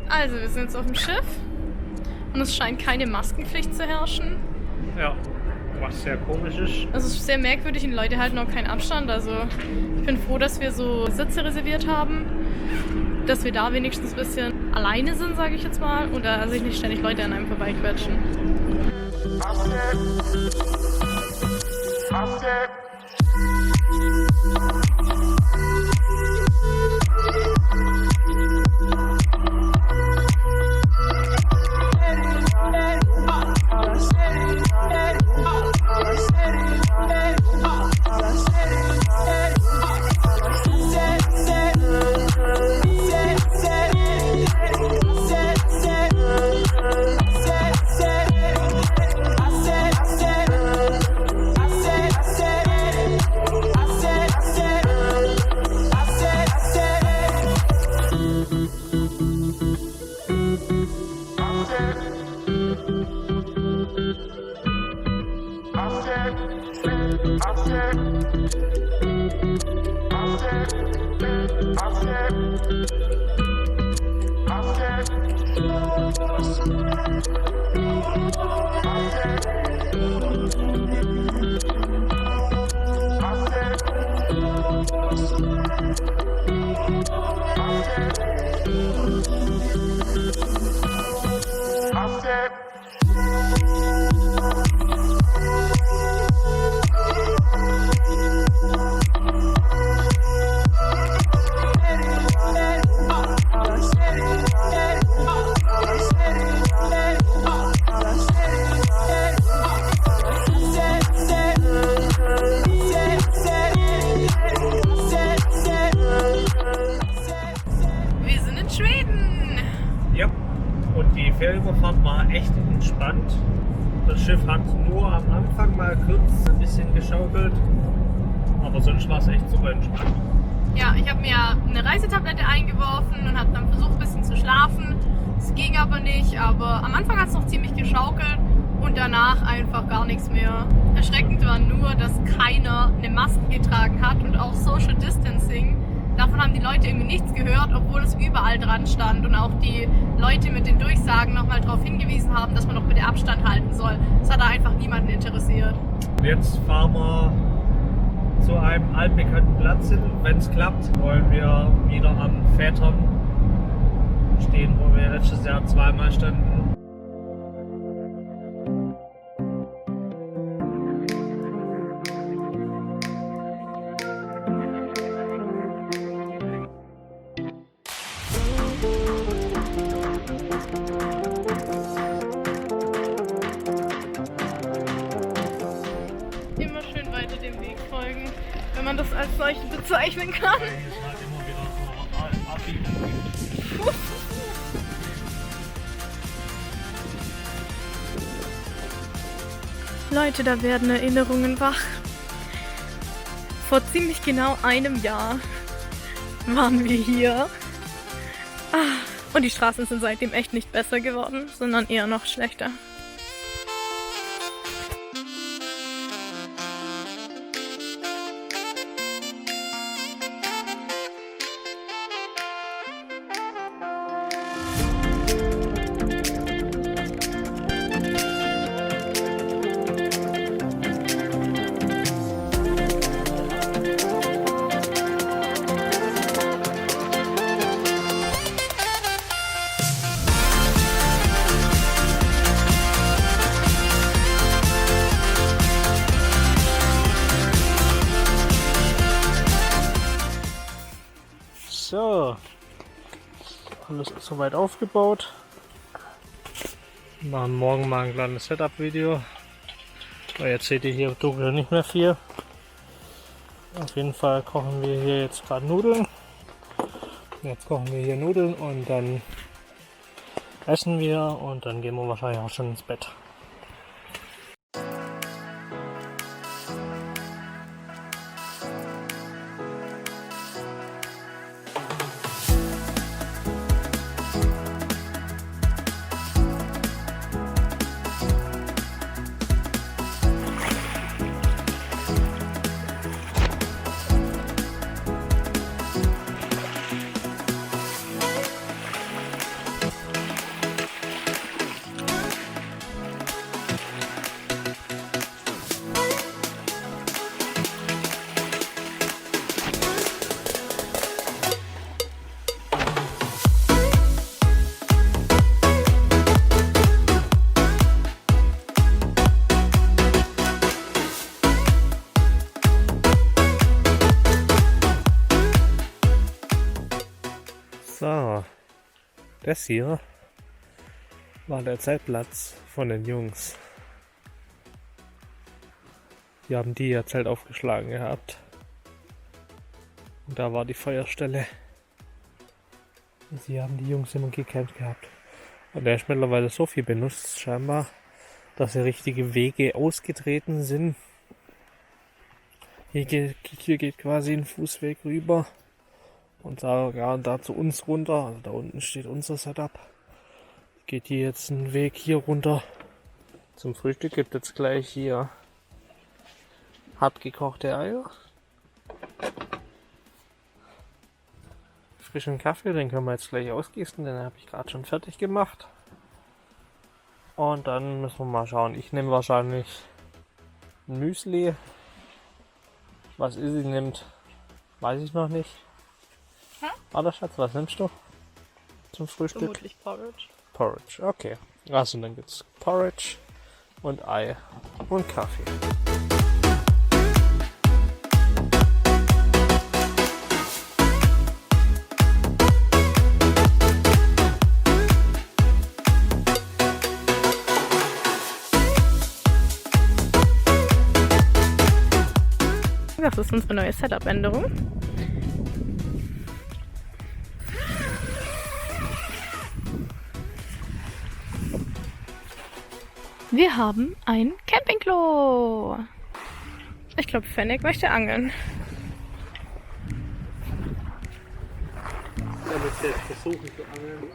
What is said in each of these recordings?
Also, wir sind jetzt auf dem Schiff und es scheint keine Maskenpflicht zu herrschen. Ja, was sehr komisch ist. Also es ist sehr merkwürdig und Leute halten auch keinen Abstand. Also ich bin froh, dass wir so Sitze reserviert haben, dass wir da wenigstens ein bisschen alleine sind, sage ich jetzt mal, und da sich nicht ständig Leute an einem vorbeiquetschen. Ferienüberfahrt war echt entspannt. Das Schiff hat nur am Anfang mal kurz ein bisschen geschaukelt, aber sonst war es echt super entspannt. Ja, ich habe mir eine Reisetablette eingeworfen und habe dann versucht ein bisschen zu schlafen. Es ging aber nicht, aber am Anfang hat es noch ziemlich geschaukelt und danach einfach gar nichts mehr. Erschreckend war nur, dass keiner eine Maske getragen hat und auch Social Distancing. Davon haben die Leute irgendwie nichts gehört, obwohl es überall dran stand und auch die Leute mit den Durchsagen nochmal darauf hingewiesen haben, dass man doch bitte Abstand halten soll. Das hat da einfach niemanden interessiert. Jetzt fahren wir zu einem altbekannten Platz hin. Wenn es klappt, wollen wir wieder am Vätern stehen, wo wir letztes Jahr zweimal standen. Immer schön weiter dem Weg folgen, wenn man das als solchen bezeichnen kann. Leute, da werden Erinnerungen wach. Vor ziemlich genau einem Jahr waren wir hier. Und die Straßen sind seitdem echt nicht besser geworden, sondern eher noch schlechter. So, alles ist soweit aufgebaut. Wir machen morgen mal ein kleines Setup-Video. Jetzt seht ihr hier dunkel nicht mehr viel. Auf jeden Fall kochen wir hier jetzt gerade Nudeln. Jetzt kochen wir hier Nudeln und dann essen wir und dann gehen wir wahrscheinlich auch schon ins Bett. So, das hier war der Zeltplatz von den Jungs. Die haben die ihr Zelt aufgeschlagen gehabt. Und da war die Feuerstelle. Und sie haben die Jungs immer gecampt gehabt. Und der ist mittlerweile so viel benutzt scheinbar, dass hier richtige Wege ausgetreten sind. Hier geht quasi ein Fußweg rüber. Und da zu uns runter, also da unten steht unser Setup. Geht hier jetzt ein Weg hier runter. Zum Frühstück gibt es gleich hier hart gekochte Eier. Frischen Kaffee, den können wir jetzt gleich ausgießen, den habe ich gerade schon fertig gemacht. Und dann müssen wir mal schauen. Ich nehme wahrscheinlich ein Müsli. Was Izzy nimmt, weiß ich noch nicht. Warte, Schatz, was nimmst du zum Frühstück? Vermutlich Porridge. Porridge, okay. Also dann gibt's Porridge und Ei und Kaffee. Das ist unsere neue Setup-Änderung. Wir haben ein Campingklo. Ich glaube, Fennec möchte angeln. Da müsst ihr jetzt versuchen zu angeln.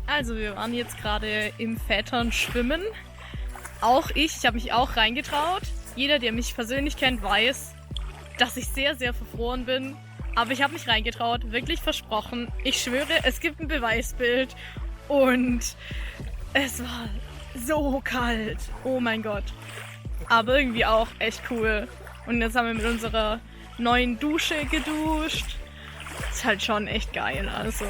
Also wir waren jetzt gerade im Vätern schwimmen. Auch ich habe mich auch reingetraut. Jeder, der mich persönlich kennt, weiß, dass ich sehr, sehr verfroren bin. Aber ich habe mich reingetraut, wirklich versprochen. Ich schwöre, es gibt ein Beweisbild. Und es war so kalt. Oh mein Gott. Aber irgendwie auch echt cool. Und jetzt haben wir mit unserer neuen Dusche geduscht. Ist halt schon echt geil. Also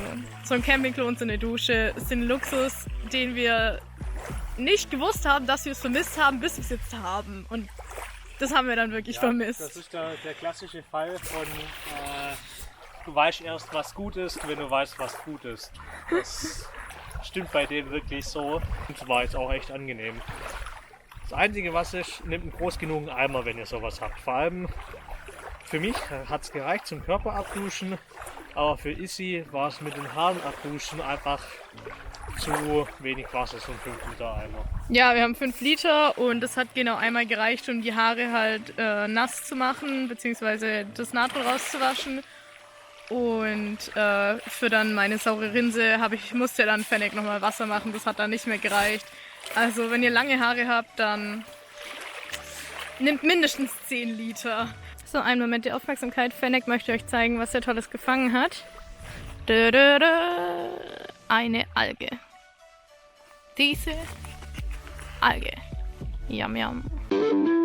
so ein Campingklo und so eine Dusche sind Luxus, den wir nicht gewusst haben, dass wir es vermisst haben, bis wir es jetzt haben. Und das haben wir dann wirklich vermisst. Das ist der klassische Fall von du weißt erst, was gut ist, wenn du weißt, was gut ist. Das stimmt bei denen wirklich so. Und war jetzt auch echt angenehm. Das Einzige, was ist, nehmt einen groß genugen Eimer, wenn ihr sowas habt. Vor allem für mich hat es gereicht zum Körper abduschen, aber für Izzy war es mit den Haaren abduschen einfach zu wenig Wasser, so ein 5 Liter Eimer. Ja, wir haben 5 Liter und es hat genau einmal gereicht, um die Haare halt nass zu machen, beziehungsweise das Natron rauszuwaschen. Und für dann meine saure Rinse musste dann Fennec nochmal Wasser machen, das hat dann nicht mehr gereicht. Also wenn ihr lange Haare habt, dann nehmt mindestens 10 Liter. So, einen Moment der Aufmerksamkeit. Fennec möchte euch zeigen, was er Tolles gefangen hat. Eine Alge. Diese Alge. Yum, yum. Tschüss.